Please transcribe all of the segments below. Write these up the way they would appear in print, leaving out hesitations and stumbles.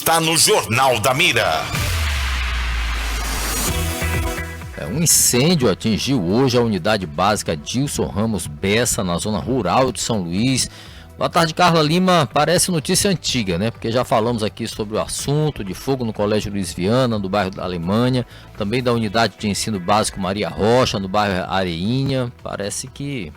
está no Jornal da Mira. Um incêndio atingiu hoje a unidade básica Dilson Ramos Bessa, na zona rural de São Luís. Boa tarde, Carla Lima. Parece notícia antiga, né? Porque já falamos aqui sobre o assunto de fogo no Colégio Luiz Viana, do bairro da Alemanha, também da unidade de ensino básico Maria Rocha, no bairro Areinha. Parece que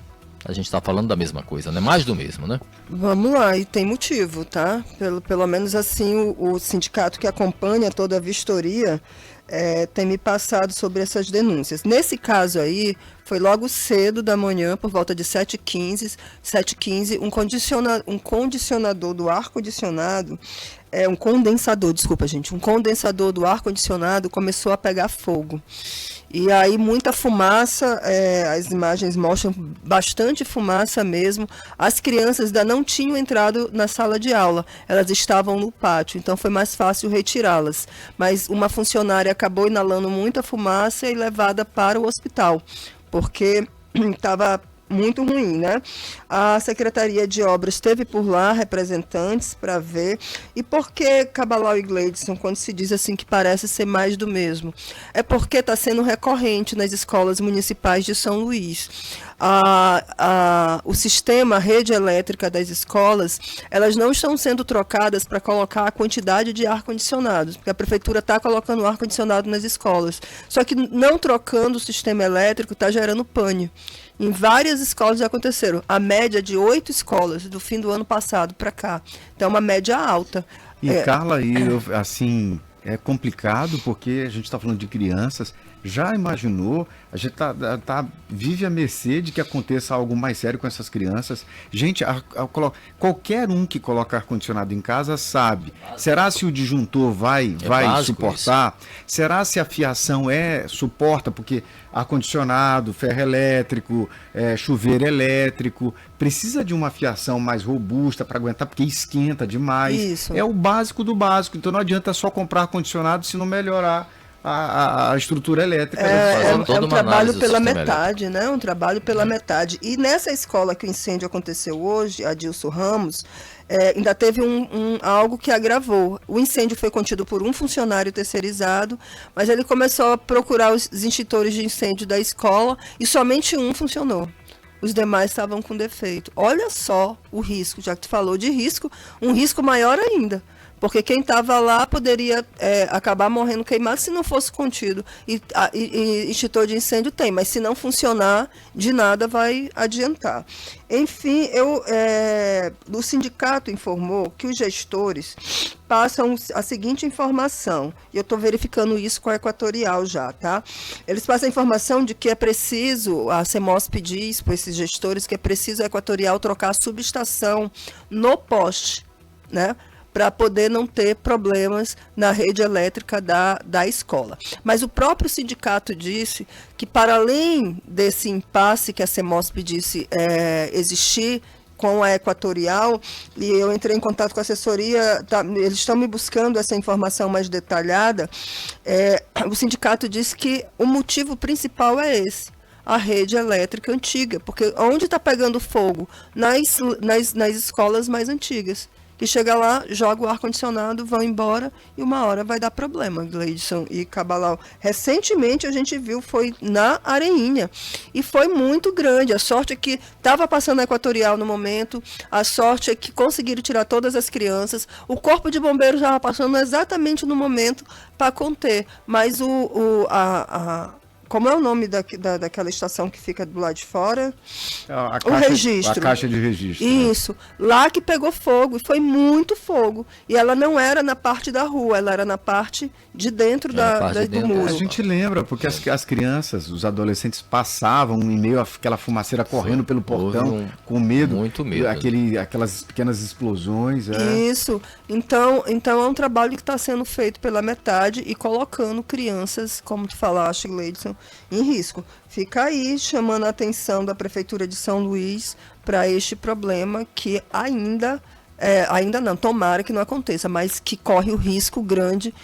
a gente está falando da mesma coisa, né? Mais do mesmo, né? Vamos lá, e tem motivo, tá? Pelo menos assim, o sindicato que acompanha toda a vistoria tem me passado sobre essas denúncias. Nesse caso aí, foi logo cedo da manhã, por volta de 7h15, um condicionador do ar-condicionado, um condensador do ar-condicionado começou a pegar fogo. E aí muita fumaça, as imagens mostram bastante fumaça mesmo. As crianças ainda não tinham entrado na sala de aula, elas estavam no pátio, então foi mais fácil retirá-las. Mas uma funcionária acabou inalando muita fumaça e levada para o hospital, porque estava muito ruim, né? A Secretaria de Obras esteve por lá, representantes, para ver. E por que Cabalau e Gleidson, quando se diz assim que parece ser mais do mesmo? É porque está sendo recorrente nas escolas municipais de São Luís. O sistema, a rede elétrica das escolas, elas não estão sendo trocadas para colocar a quantidade de ar-condicionado, porque a prefeitura está colocando ar-condicionado nas escolas. Só que não trocando o sistema elétrico está gerando pane. Em várias escolas já aconteceram. A média de 8 escolas do fim do ano passado para cá. Então, é uma média alta. E, Carla, assim, é complicado porque a gente está falando de crianças. Já imaginou? A gente vive à mercê de que aconteça algo mais sério com essas crianças. Gente, qualquer um que coloca ar-condicionado em casa sabe. Será se o disjuntor vai suportar? Isso. Será se a fiação suporta? Porque ar-condicionado, ferro elétrico, chuveiro elétrico, precisa de uma fiação mais robusta para aguentar, porque esquenta demais. Isso. É o básico do básico. Então não adianta só comprar ar-condicionado se não melhorar a estrutura elétrica. É um trabalho pela metade, né? Um trabalho pela metade. E nessa escola que o incêndio aconteceu hoje, a Dilson Ramos, ainda teve algo que agravou. O incêndio foi contido por um funcionário terceirizado, mas ele começou a procurar os extintores de incêndio da escola e somente um funcionou. Os demais estavam com defeito. Olha só o risco, já que tu falou de risco, um risco maior ainda. Porque quem estava lá poderia acabar morrendo queimado se não fosse contido. E extintor de incêndio tem, mas se não funcionar, de nada vai adiantar. Enfim, o sindicato informou que os gestores passam a seguinte informação, e eu estou verificando isso com a Equatorial já, tá? Eles passam a informação de que é preciso, a CEMOSP diz para esses gestores que é preciso a Equatorial trocar a subestação no poste, né? Para poder não ter problemas na rede elétrica da escola. Mas o próprio sindicato disse que, para além desse impasse que a CEMOSP disse existir com a Equatorial, e eu entrei em contato com a assessoria, eles estão me buscando essa informação mais detalhada, o sindicato disse que o motivo principal é esse. A rede elétrica antiga, porque onde está pegando fogo? Nas escolas mais antigas. Que chega lá, joga o ar-condicionado, vão embora e uma hora vai dar problema, Gleidson e Cabalau. Recentemente a gente viu, foi na Areinha e foi muito grande. A sorte é que estava passando a Equatorial no momento, a sorte é que conseguiram tirar todas as crianças, o corpo de bombeiros estava passando exatamente no momento para conter, mas como é o nome daquela estação que fica do lado de fora? O registro. A caixa de registro. Isso. Né? Lá que pegou fogo, e foi muito fogo. E ela não era na parte da rua, ela era na parte de dentro do muro. A gente lembra, porque as crianças, os adolescentes passavam em meio àquela fumaceira correndo pelo portão, com medo. Muito medo. Aquelas pequenas explosões. Isso. Então é um trabalho que está sendo feito pela metade e colocando crianças, como tu falaste, Gleidson, em risco. Fica aí chamando a atenção da Prefeitura de São Luís para este problema que ainda não, tomara que não aconteça, mas que corre o risco grande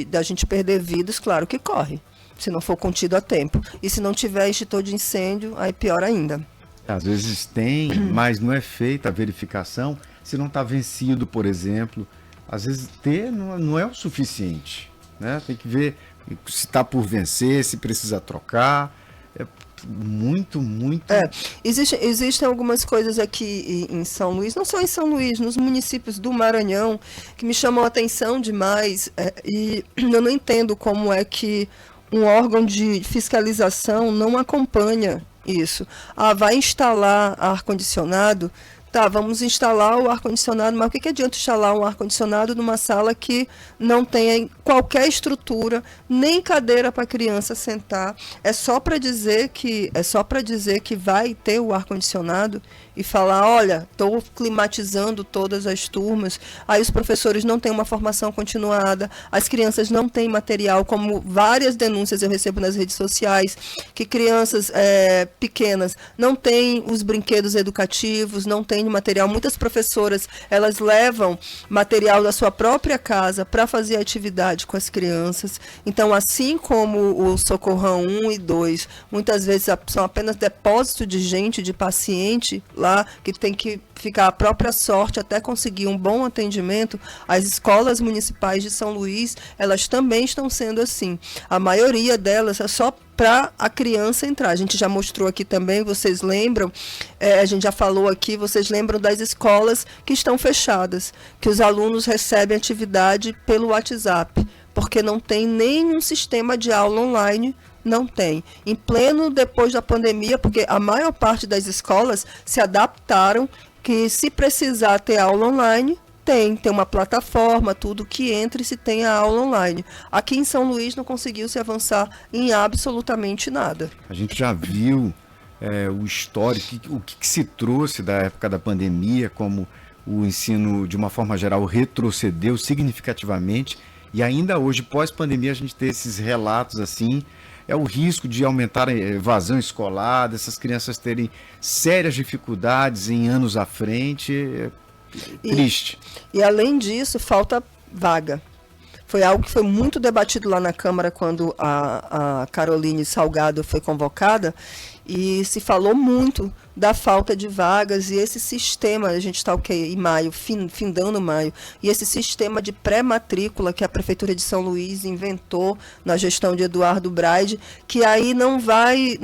da gente perder vidas, claro que corre, se não for contido a tempo. E se não tiver extintor de incêndio, aí pior ainda. Às vezes tem, mas não é feita a verificação, se não está vencido, por exemplo. às vezes ter não é o suficiente, né? Tem que ver se está por vencer, se precisa trocar. É muito. Existem algumas coisas aqui em São Luís, não só em São Luís, nos municípios do Maranhão, que me chamam a atenção demais, e eu não entendo como é que um órgão de fiscalização não acompanha isso. Vai instalar ar-condicionado? Tá, vamos instalar o ar-condicionado, mas o que adianta instalar um ar-condicionado numa sala que não tem qualquer estrutura, nem cadeira para a criança sentar? É só para dizer que vai ter o ar-condicionado e falar, olha, estou climatizando todas as turmas. Aí os professores não têm uma formação continuada, as crianças não têm material, como várias denúncias eu recebo nas redes sociais, que crianças pequenas não têm os brinquedos educativos, não têm material. Muitas professoras, elas levam material da sua própria casa para fazer atividade com as crianças. Então, assim como o Socorrão 1 e 2, muitas vezes são apenas depósito de gente, de paciente lá, que tem que ficar à própria sorte até conseguir um bom atendimento. As escolas municipais de São Luís, elas também estão sendo assim. A maioria delas é só para a criança entrar. A gente já mostrou aqui também, vocês lembram, a gente já falou aqui, vocês lembram das escolas que estão fechadas, que os alunos recebem atividade pelo WhatsApp, porque não tem nenhum sistema de aula online. Não tem. Em pleno depois da pandemia, porque a maior parte das escolas se adaptaram, que se precisar ter aula online, tem uma plataforma, tudo que entre se tem a aula online. Aqui em São Luís não conseguiu se avançar em absolutamente nada. A gente já viu o histórico, o que se trouxe da época da pandemia, como o ensino, de uma forma geral, retrocedeu significativamente, e ainda hoje, pós-pandemia, a gente tem esses relatos assim. É o risco de aumentar a evasão escolar, dessas crianças terem sérias dificuldades em anos à frente. Triste. E além disso, falta vaga. Foi algo que foi muito debatido lá na Câmara quando a Caroline Salgado foi convocada, e se falou muito da falta de vagas, e esse sistema, a gente está em maio, findando maio, e esse sistema de pré-matrícula que a Prefeitura de São Luís inventou na gestão de Eduardo Braide, que aí não vai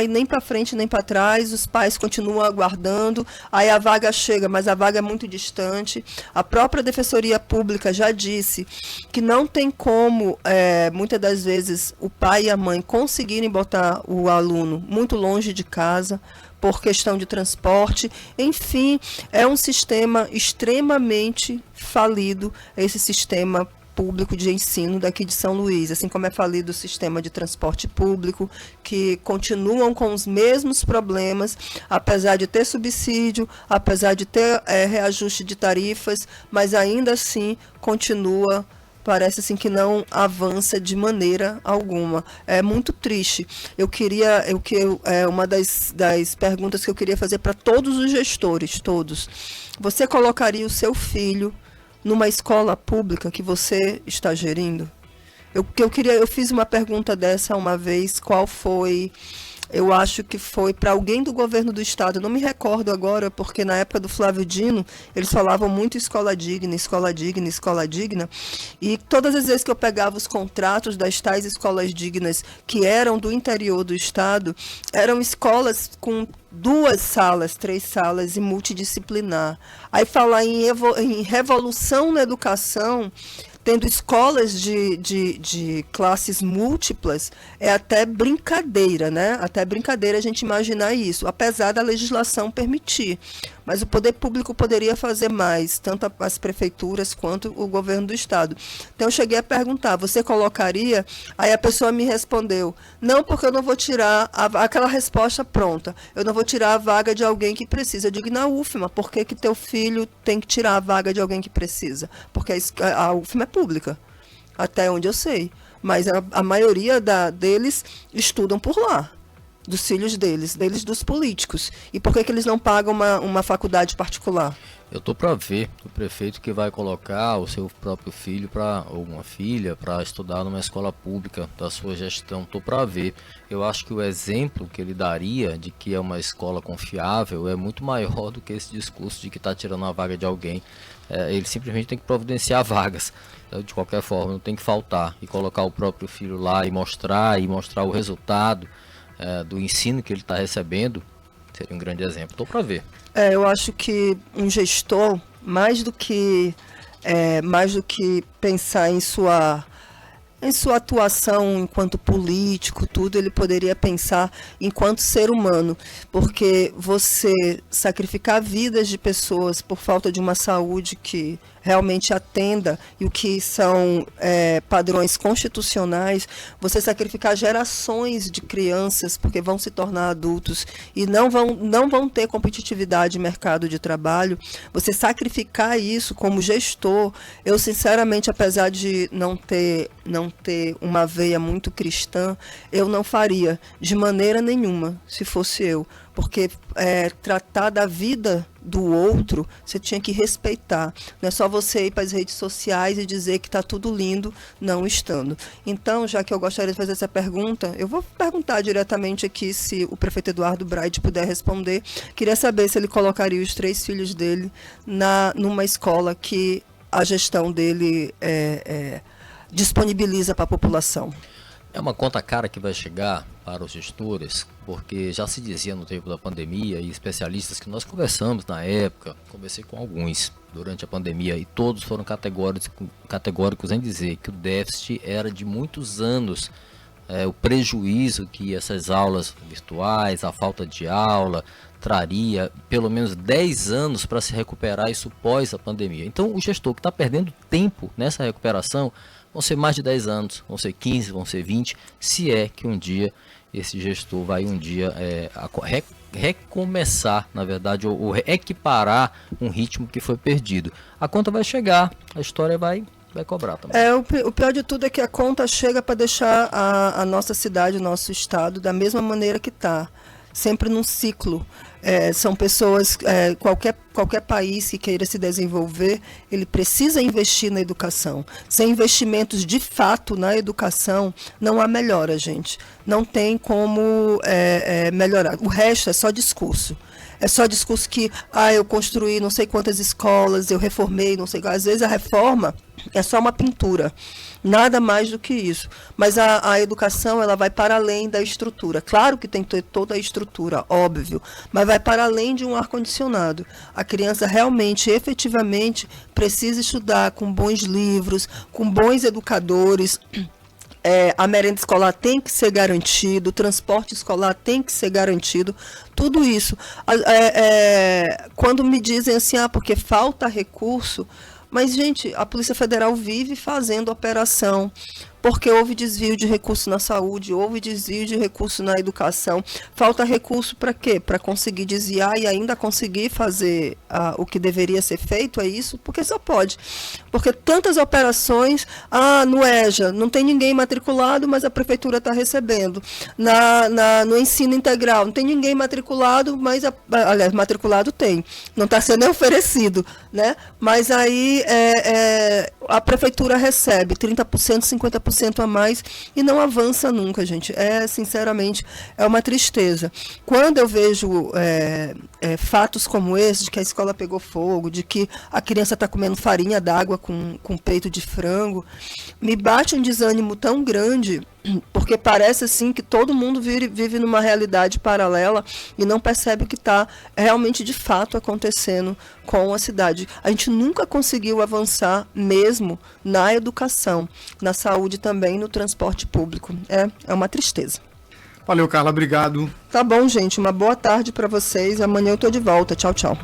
nem para frente nem para trás, os pais continuam aguardando, aí a vaga chega, mas a vaga é muito distante. A própria Defensoria Pública já disse que não tem como, muitas das vezes, o pai e a mãe conseguirem botar o aluno muito longe de casa, por questão de transporte. Enfim, é um sistema extremamente falido, esse sistema público de ensino daqui de São Luís, assim como é falido o sistema de transporte público, que continuam com os mesmos problemas, apesar de ter subsídio, apesar de ter reajuste de tarifas, mas ainda assim continua, parece assim que não avança de maneira alguma. É muito triste. Uma das perguntas que eu queria fazer para todos os gestores, todos. Você colocaria o seu filho numa escola pública que você está gerindo? Eu fiz uma pergunta dessa uma vez, qual foi... Eu acho que foi para alguém do governo do estado, não me recordo agora, porque na época do Flávio Dino, eles falavam muito escola digna, escola digna, escola digna, e todas as vezes que eu pegava os contratos das tais escolas dignas, que eram do interior do estado, eram escolas com 2 salas, 3 salas e multidisciplinar. Aí falar em revolução na educação, tendo escolas de classes múltiplas, é até brincadeira, né? Até brincadeira a gente imaginar isso, apesar da legislação permitir. Mas o poder público poderia fazer mais, tanto as prefeituras quanto o governo do estado. Então eu cheguei a perguntar, você colocaria? Aí a pessoa me respondeu, não, porque eu não vou tirar aquela resposta pronta, eu não vou tirar a vaga de alguém que precisa. Eu digo, na UFMA, por que teu filho tem que tirar a vaga de alguém que precisa? Porque a UFMA é pública, até onde eu sei, mas a maioria deles estudam por lá. dos filhos deles dos políticos. E por que eles não pagam uma faculdade particular? Eu tô para ver o prefeito que vai colocar o seu próprio filho ou uma filha para estudar numa escola pública da sua gestão. Tô para ver. Eu acho que o exemplo que ele daria de que é uma escola confiável é muito maior do que esse discurso de que está tirando a vaga de alguém. Ele simplesmente tem que providenciar vagas. De qualquer forma, não tem que faltar. E colocar o próprio filho lá e mostrar o resultado do ensino que ele está recebendo seria um grande exemplo. Tô para ver. Eu acho que um gestor, mais do que pensar em sua atuação enquanto político, tudo, ele poderia pensar enquanto ser humano, porque você sacrificar vidas de pessoas por falta de uma saúde que realmente atenda e o que são padrões constitucionais, você sacrificar gerações de crianças porque vão se tornar adultos e não vão ter competitividade no mercado de trabalho, você sacrificar isso como gestor, eu sinceramente, apesar de não ter uma veia muito cristã, eu não faria de maneira nenhuma, se fosse eu, porque tratar da vida do outro, você tinha que respeitar. Não é só você ir para as redes sociais e dizer que está tudo lindo, não estando. Então, já que eu gostaria de fazer essa pergunta, eu vou perguntar diretamente aqui, se o prefeito Eduardo Braide puder responder. Queria saber se ele colocaria os 3 filhos dele numa escola que a gestão dele disponibiliza para a população. É uma conta cara que vai chegar para os gestores, porque já se dizia no tempo da pandemia, e especialistas que nós conversamos na época, conversei com alguns durante a pandemia, e todos foram categóricos em dizer que o déficit era de muitos anos, o prejuízo que essas aulas virtuais, a falta de aula, traria pelo menos 10 anos para se recuperar isso pós a pandemia. Então o gestor que está perdendo tempo nessa recuperação, vão ser mais de 10 anos, vão ser 15, vão ser 20, se é que um dia esse gestor vai recomeçar, na verdade, ou equiparar um ritmo que foi perdido. A conta vai chegar, a história vai cobrar também. O pior de tudo é que a conta chega para deixar a nossa cidade, o nosso estado, da mesma maneira que está. Sempre num ciclo. São pessoas, qualquer país que queira se desenvolver, ele precisa investir na educação. Sem investimentos de fato na educação, não há melhora, gente. Não tem como melhorar. O resto é só discurso. É só discurso que eu construí não sei quantas escolas, eu reformei, não sei. Às vezes a reforma é só uma pintura. Nada mais do que isso. Mas a educação, ela vai para além da estrutura. Claro que tem que ter toda a estrutura, óbvio, mas vai para além de um ar-condicionado. A criança realmente, efetivamente, precisa estudar com bons livros, com bons educadores. A merenda escolar tem que ser garantido, o transporte escolar tem que ser garantido, tudo isso. Quando me dizem assim, porque falta recurso, mas, gente, a Polícia Federal vive fazendo operação, porque houve desvio de recurso na saúde, houve desvio de recurso na educação. Falta recurso para quê? Para conseguir desviar e ainda conseguir fazer o que deveria ser feito, é isso? Porque só pode. Porque tantas operações, no EJA, não tem ninguém matriculado, mas a prefeitura está recebendo. No ensino integral, não tem ninguém matriculado, mas, aliás, matriculado tem. Não está sendo oferecido, né? Mas aí a prefeitura recebe 30%, 50% a mais e não avança nunca, gente. Sinceramente, é uma tristeza. Quando eu vejo fatos como esse, de que a escola pegou fogo, de que a criança está comendo farinha d'água com peito de frango, me bate um desânimo tão grande, porque parece assim que todo mundo vive numa realidade paralela e não percebe o que está realmente de fato acontecendo com a cidade. A gente nunca conseguiu avançar mesmo na educação, na saúde também, no transporte público. É uma tristeza. Valeu, Carla, obrigado. Tá bom, gente, uma boa tarde para vocês. Amanhã eu tô de volta. Tchau, tchau.